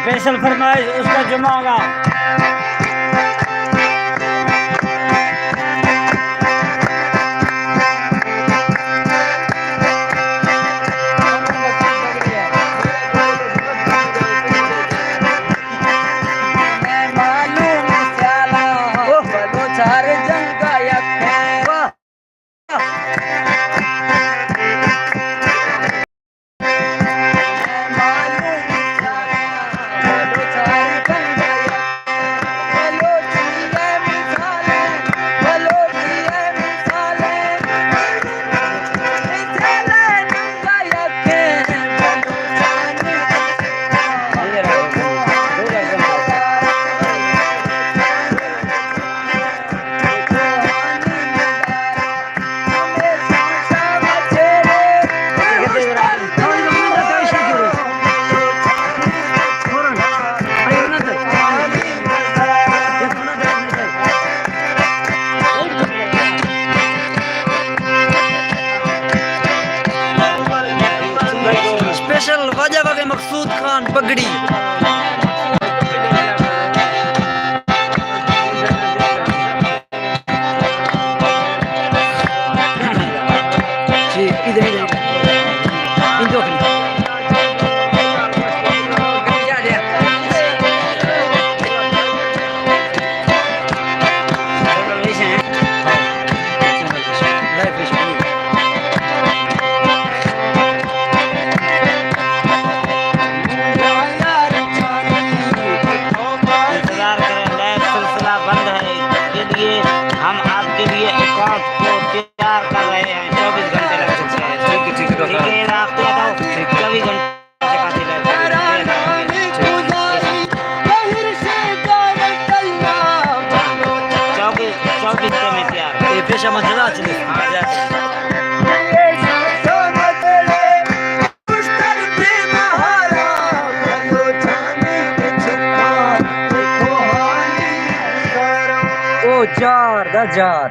Special फरमाइश उसका जमा होगा। स्पेशल वजह के मकसूद खान पगड़ी हम आपके लिए अकाउंट को तैयार कर रहे हैं। 24 घंटे लग सकते हैं। ठीक है आप तो बताओ 24 घंटे में तैयार ये पेशा मसला चले जार